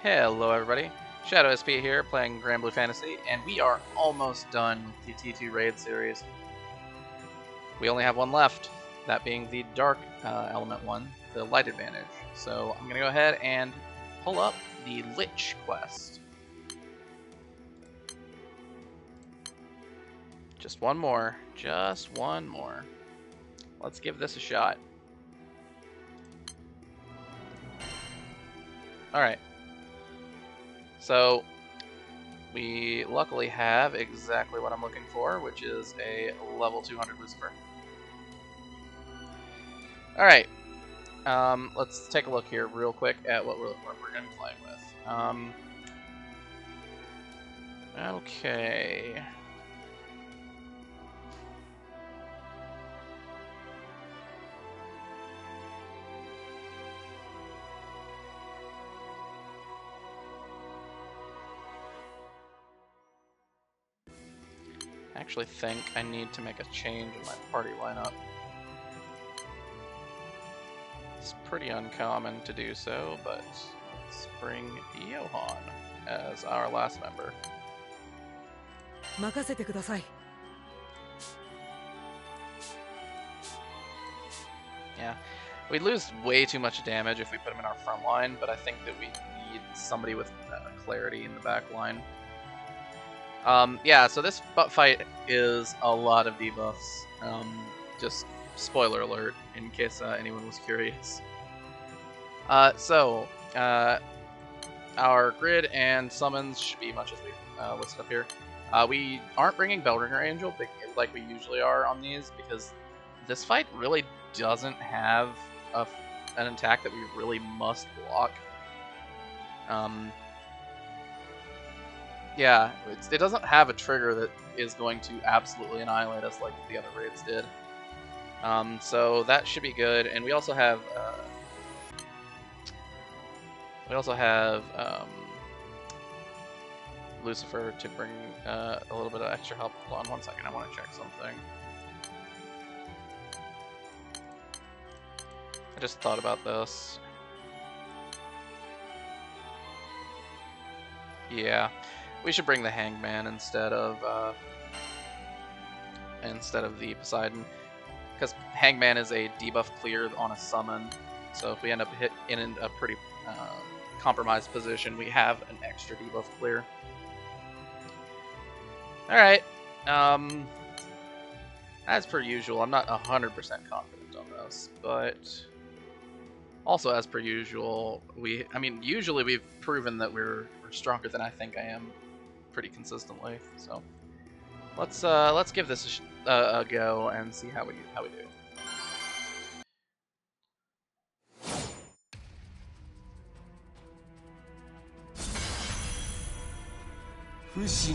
Hello everybody, Shadow SP here playing Granblue Fantasy, and we are almost done with the T2 raid series. We only have one left, that being the Dark Element one, the Light Advantage. So I'm going to go ahead and pull up the Lich quest. Just one more, just one more. Let's give this a shot. Alright. So, we luckily have exactly what I'm looking for, which is a level 200 Lucifer. Alright, let's take a look here real quick at what we're going to be playing with. Okay. I actually think I need to make a change in my party lineup. It's pretty uncommon to do so, but let's bring Johan as our last member. Yeah, we'd lose way too much damage if we put him in our front line, but I think that we need somebody with clarity in the back line. Yeah, so this fight is a lot of debuffs. Just spoiler alert, in case anyone was curious. Our grid and summons should be much as we listed up here. We aren't bringing Bellringer Angel like we usually are on these, because this fight really doesn't have an attack that we really must block. Yeah, it doesn't have a trigger that is going to absolutely annihilate us like the other raids did. So that should be good, and we also have Lucifer to bring a little bit of extra help. Hold on one second, I want to check something. I just thought about this. Yeah. We should bring the Hangman instead of the Poseidon, because Hangman is a debuff clear on a summon. So if we end up in a pretty compromised position, we have an extra debuff clear. All right. As per usual, I'm not 100% confident on this, but also as per usual, usually we've proven that we're stronger than I think I am pretty consistently. So let's give this a go and see how we do. Let's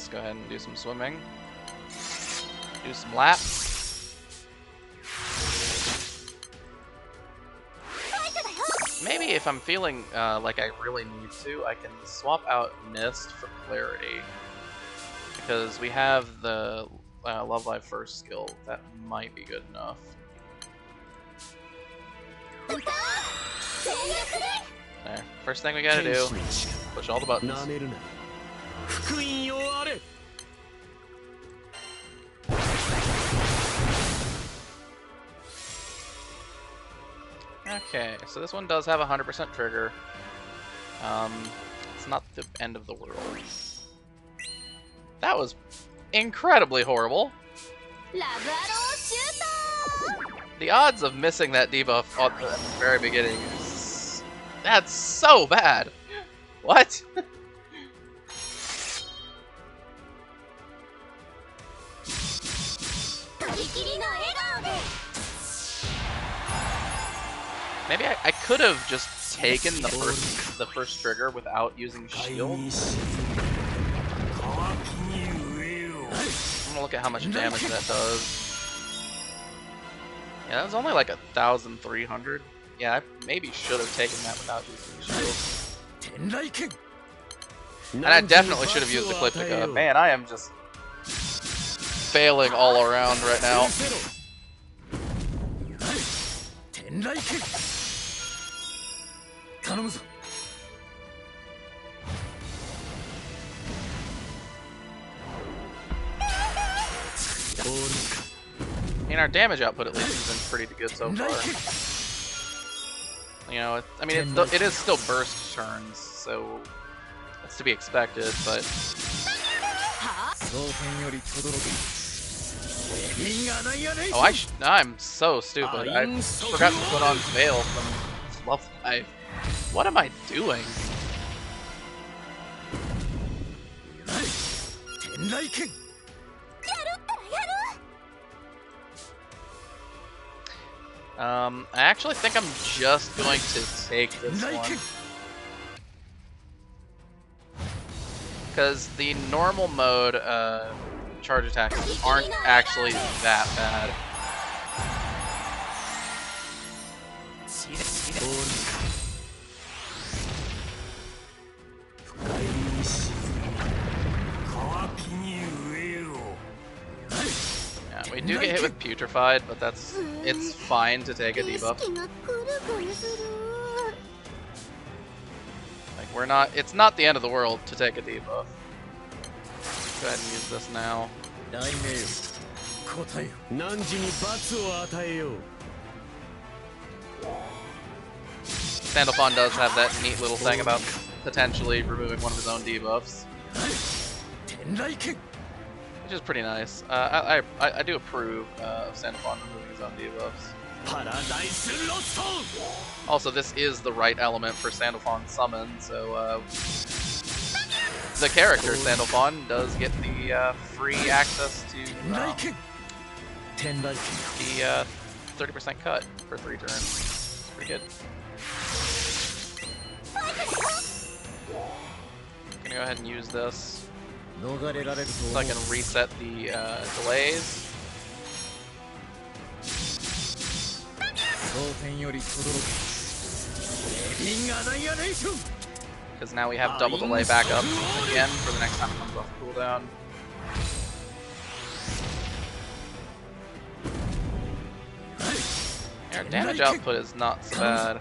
go ahead and do some swimming. Do some laps. Maybe if I'm feeling like I really need to, I can swap out Mist for Clarity, because we have the Love Life First skill. That might be good enough. There. First thing we gotta do, push all the buttons. Okay, so this one does have a 100% trigger. It's not the end of the world. That was incredibly horrible. The odds of missing that debuff at the very beginning is... that's so bad! What? Maybe I could have just taken the first trigger without using shield. I'm gonna look at how much damage that does. Yeah, that was only like 1,300. Yeah, I maybe should have taken that without using shield. And I definitely should have used Ecliptica. Man, I am just failing all around right now. I mean, our damage output at least has been pretty good so far. You know, I mean, it is still burst turns, so that's to be expected, but... Oh, I'm so stupid. I forgot to put on Veil from level 5. What am I doing? I actually think I'm just going to take this one. Because the normal mode charge attacks aren't actually that bad. Yeah, we do get hit with Putrefied, but it's fine to take a debuff. Like it's not the end of the world to take a debuff. Go ahead and use this now. Sandalphon does have that neat little thing about potentially removing one of his own debuffs, which is pretty nice. I do approve of Sandalphon removing his own debuffs. Also, this is the right element for Sandalphon summon, so the character Sandalphon does get the free access to the 30% cut for 3 turns. Pretty good. Gonna go ahead and use this so I can reset the delays. Because now we have double delay back up again for the next time it comes off cooldown. Our damage output is not so bad.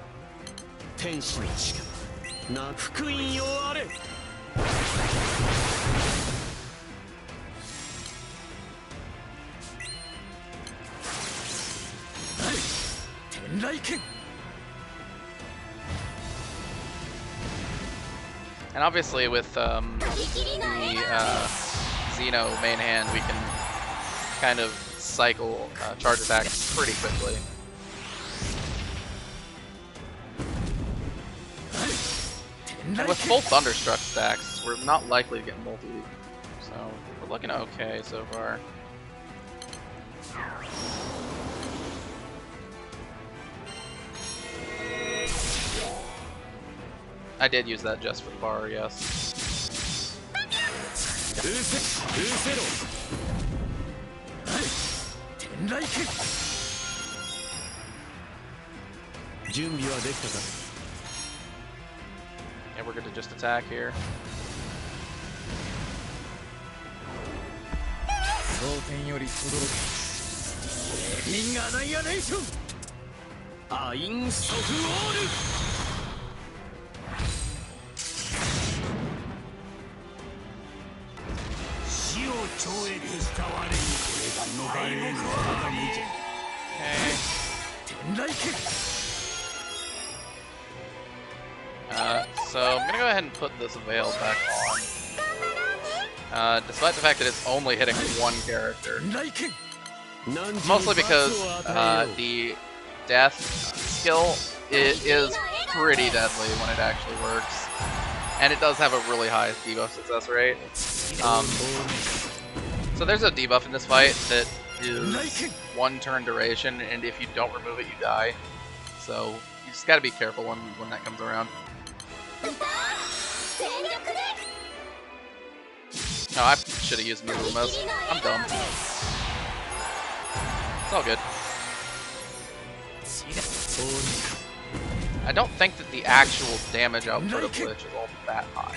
And obviously with the Xeno main hand, we can kind of cycle charge attacks pretty quickly. And with full Thunderstruck stacks, we're not likely to get multi, so we're looking okay so far. I did use that just for the bar, yes. Yeah, we're good to just attack here. So I'm gonna go ahead and put this Veil back on. Despite the fact that it's only hitting one character. Mostly because the death skill is pretty deadly when it actually works. And it does have a really high debuff success rate. So there's a debuff in this fight that is 1 turn duration, and if you don't remove it, you die. So you just gotta be careful when that comes around. No, I should have used Miruma's. I'm dumb. It's all good. I don't think that the actual damage output of Lich is all that high.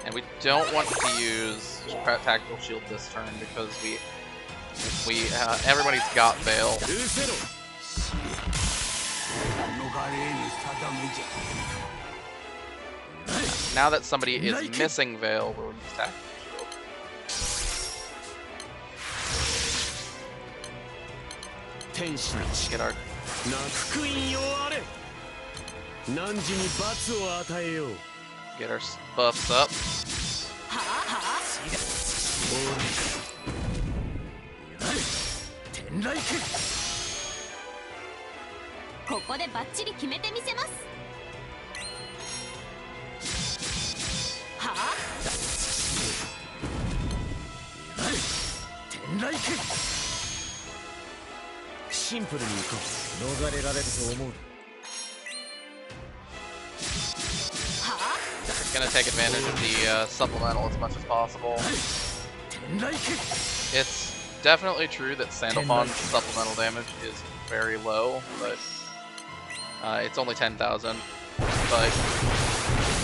And we don't want to use tactical shield this turn because everybody's got Veil. Now that somebody is missing Veil, we'll use tactical shield. Get our Get our buffs up. Gonna take advantage of the supplemental as much as possible. It's definitely true that Sandalphon's supplemental damage is very low, but it's only 10,000. But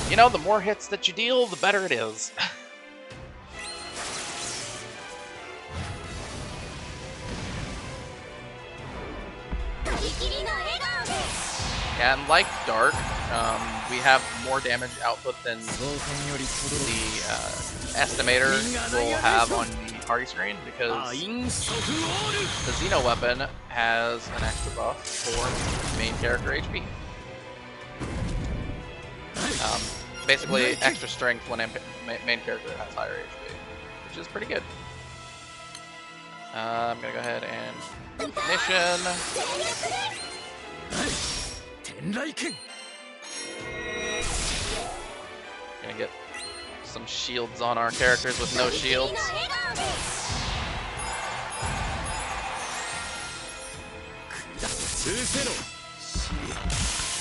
you know, the more hits that you deal, the better it is. And like Dark, we have more damage output than the estimator will have on the party screen because the Xeno weapon has an extra buff for main character HP. Basically, extra strength when main character has higher HP, which is pretty good. I'm gonna go ahead and ignition. Gonna get some shields on our characters with no shields.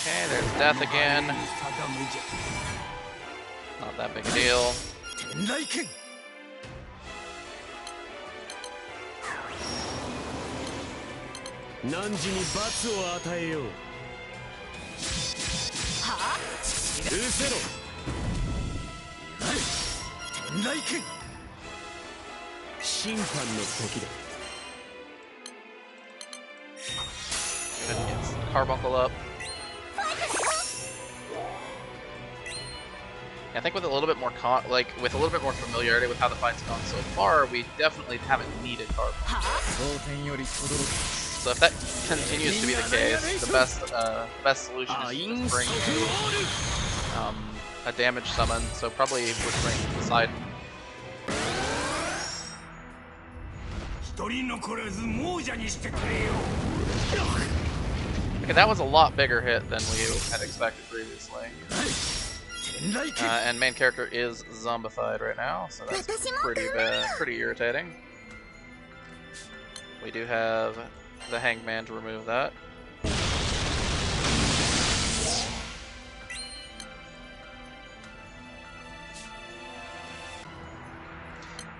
Okay, there's death again. Not that big a deal. Carbuncle up. I think with a little bit more familiarity with how the fight's gone so far, we definitely haven't needed Carbuncle. So if that continues to be the case, the best solution is to just bring a damage summon. So probably would bring Poseidon. Okay, that was a lot bigger hit than we had expected previously. And main character is zombified right now, so that's pretty bad, pretty irritating. We do have the Hangman to remove that.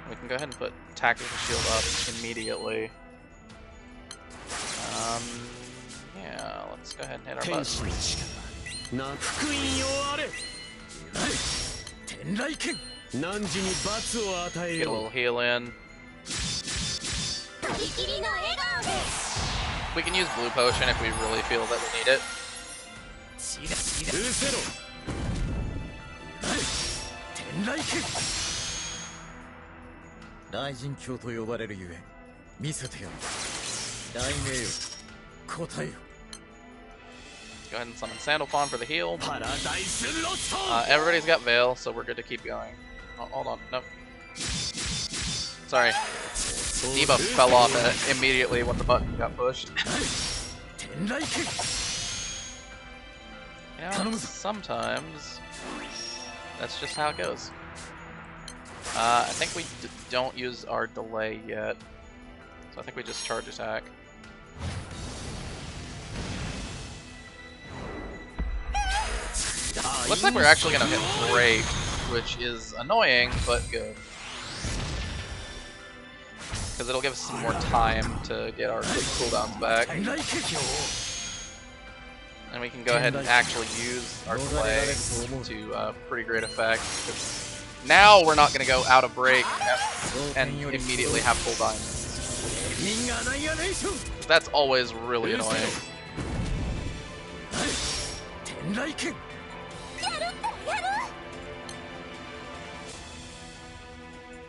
We can go ahead and put tactical shield up immediately. Yeah, let's go ahead and hit our buttons. Get a little heal in. We can use Blue Potion if we really feel that we need it. Go ahead and summon Sandalphon for the heal. Everybody's got Veil, so we're good to keep going. Oh, hold on, no. Sorry. Debuff fell off immediately when the button got pushed. You know, sometimes that's just how it goes. I think we don't use our delay yet, so I think we just charge attack. Looks like we're actually gonna hit break, which is annoying but good. Because it'll give us some more time to get our cooldowns back. And we can go ahead and actually use our play to pretty great effect. Now we're not going to go out of break and immediately have full diamonds. That's always really annoying.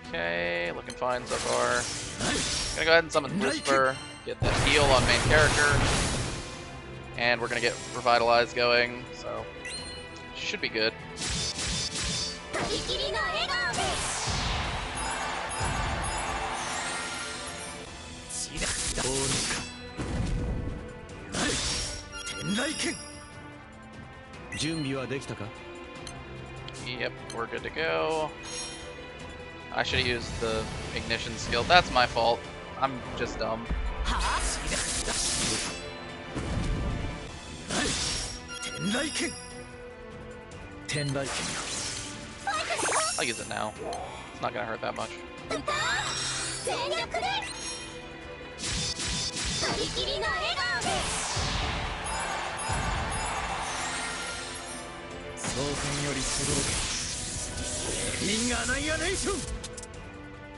Okay, looking fine so far. Gonna go ahead and summon Whisper, get that heal on main character, and we're gonna get Revitalize going, so should be good. Yep, we're good to go. I should have used the ignition skill. That's my fault. I'm just dumb. I'll use it now. It's not gonna hurt that much.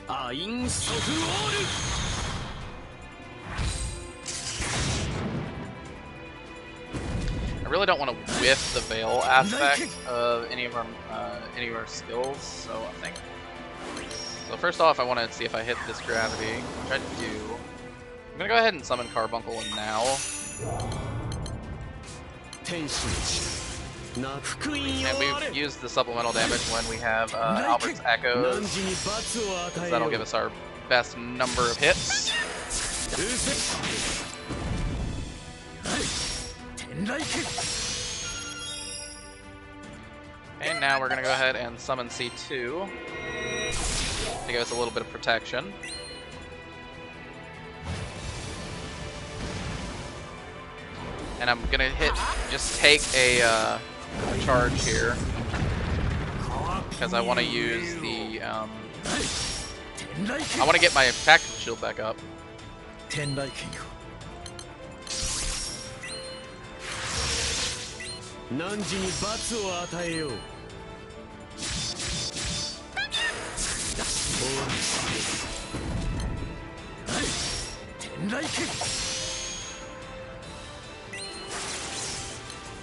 I really don't want to whiff the veil aspect of any of our skills, so I think. So first off, I want to see if I hit this gravity, which I do. I'm gonna go ahead and summon Carbuncle now. And we use the supplemental damage when we have Albert's Echoes, because that'll give us our best number of hits. And now we're going to go ahead and summon C2 to give us a little bit of protection. And I'm going to just take a charge here, because I want to use the, I want to get my tactical shield back up.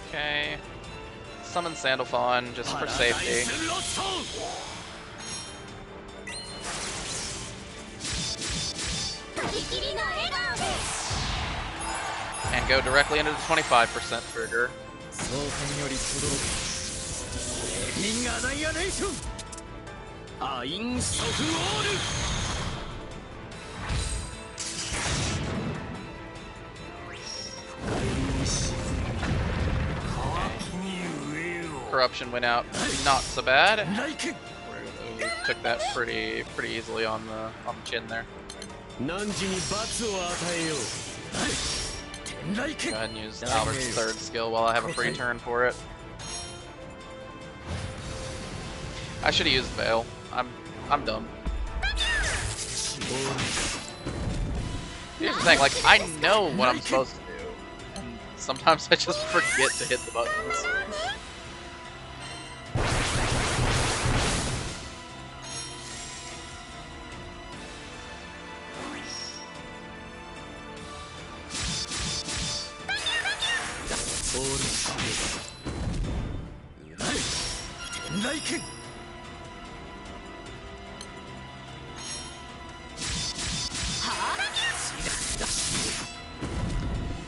Okay. Summon Sandalphon just for safety. And go directly into the 25% trigger. Corruption went out not so bad. We took that pretty easily on the chin there. Go ahead and use Albert's third skill while I have a free turn for it. I should have used Veil. I'm dumb. Here's the thing, like, I know what I'm supposed to do, and sometimes I just forget to hit the buttons.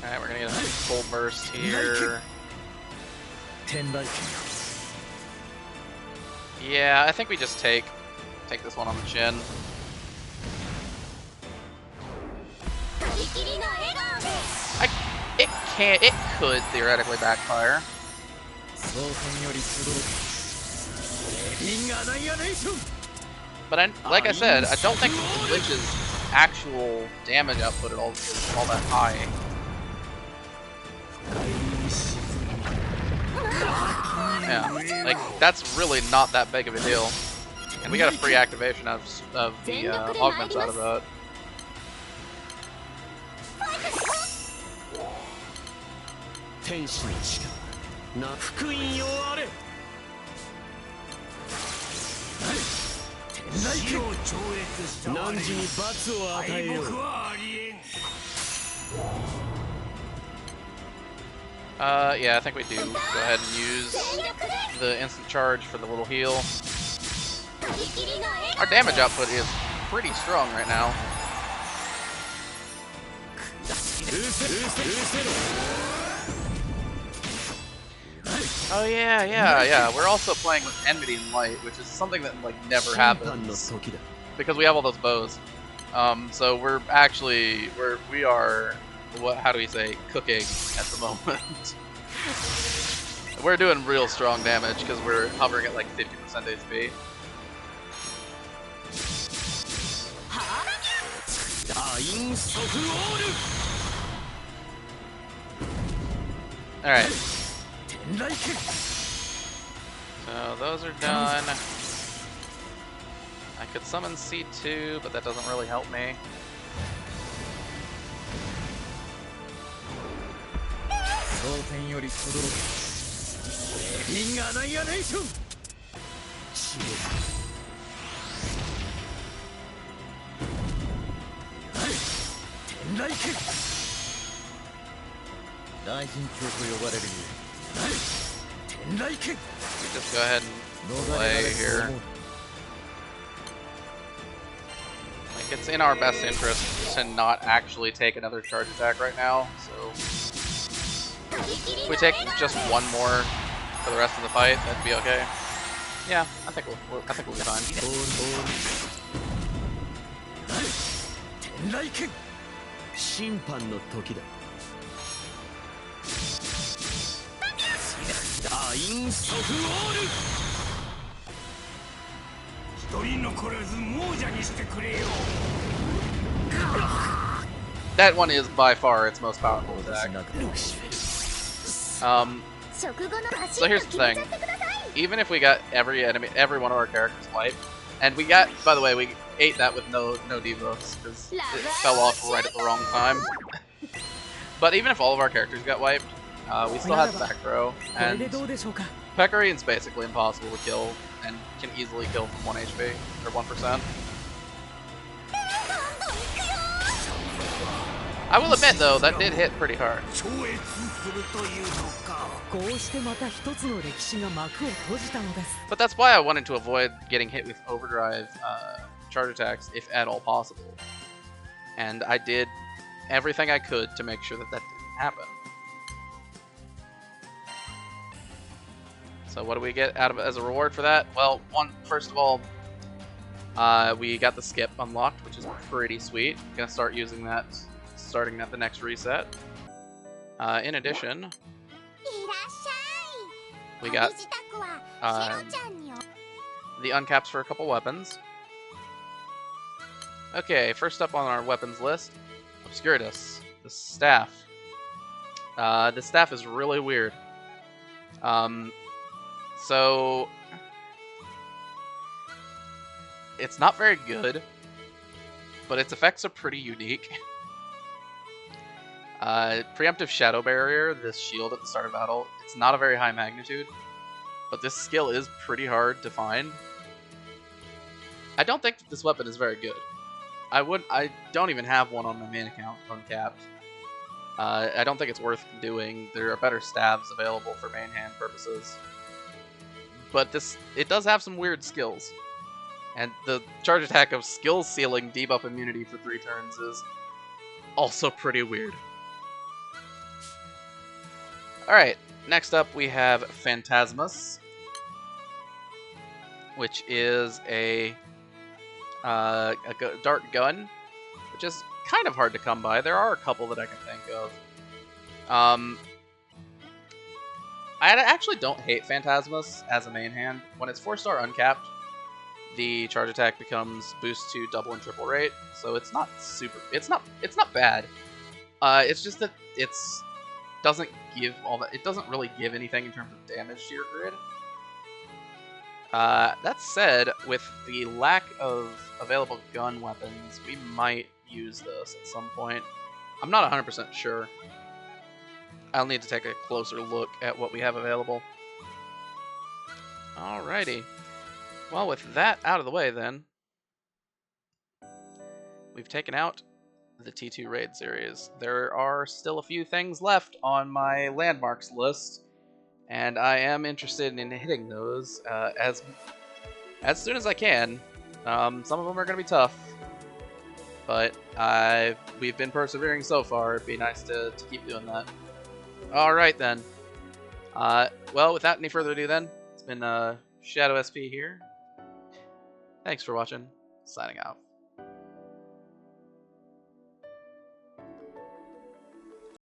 Alright, we're gonna get a full burst here. Yeah, I think we just take this one on the chin. It could theoretically backfire. But like I said, I don't think Lich's actual damage output at all is all that high. Yeah, like, that's really not that big of a deal. And we got a free activation of the augments out of that. Yeah, I think we do. Go ahead and use the instant charge for the little heal. Our damage output is pretty strong right now. Oh yeah. We're also playing with Enmity and Light, which is something that like never happens because we have all those bows. So we are how do we say, cooking at the moment. We're doing real strong damage because we're hovering at like 50% HP. Alright. So those are done. I could summon C2, but that doesn't really help me. Just go ahead and play here. Like, it's in our best interest to not actually take another charge attack right now, so if we take just one more for the rest of the fight, that'd be okay. Yeah, I think we'll be fine. That one is by far its most powerful attack. So here's the thing. Even if we got every one of our characters wiped, and we got, by the way, we ate that with no debuffs because it fell off right at the wrong time. But even if all of our characters got wiped, we still have the back row, and Pekarine's basically impossible to kill and can easily kill from 1 HP or 1%. I will admit though, that did hit pretty hard. But that's why I wanted to avoid getting hit with overdrive charge attacks if at all possible. And I did everything I could to make sure that that didn't happen. So what do we get out of it as a reward for that? Well, first of all, we got the skip unlocked, which is pretty sweet. Gonna start using that starting at the next reset. In addition, we got the uncaps for a couple weapons. Okay, first up on our weapons list, Obscuritas, the staff. This staff is really weird. So it's not very good, but its effects are pretty unique. Preemptive Shadow Barrier, this shield at the start of battle, it's not a very high magnitude, but this skill is pretty hard to find. I don't think that this weapon is very good. I don't even have one on my main account uncapped. I don't think it's worth doing. There are better stabs available for main hand purposes. But it does have some weird skills. And the charge attack of skill sealing debuff immunity for 3 turns is also pretty weird. Alright, next up we have Phantasmus, which is a dart gun, which is kind of hard to come by. There are a couple that I can think of. I actually don't hate Phantasmus as a main hand. When it's 4-star uncapped, the charge attack becomes boost to double and triple rate, so it's not super. It's not bad. It's just that it doesn't give all that. It doesn't really give anything in terms of damage to your grid. That said, with the lack of available gun weapons, we might use this at some point. I'm not 100% sure. I'll need to take a closer look at what we have available. Alrighty. Well, with that out of the way then, we've taken out the T2 raid series. There are still a few things left on my landmarks list, and I am interested in hitting those as soon as I can. Some of them are going to be tough, but we've been persevering so far. It'd be nice to keep doing that. All right then. Well, without any further ado, then it's been Shadow SP here. Thanks for watching. Signing out.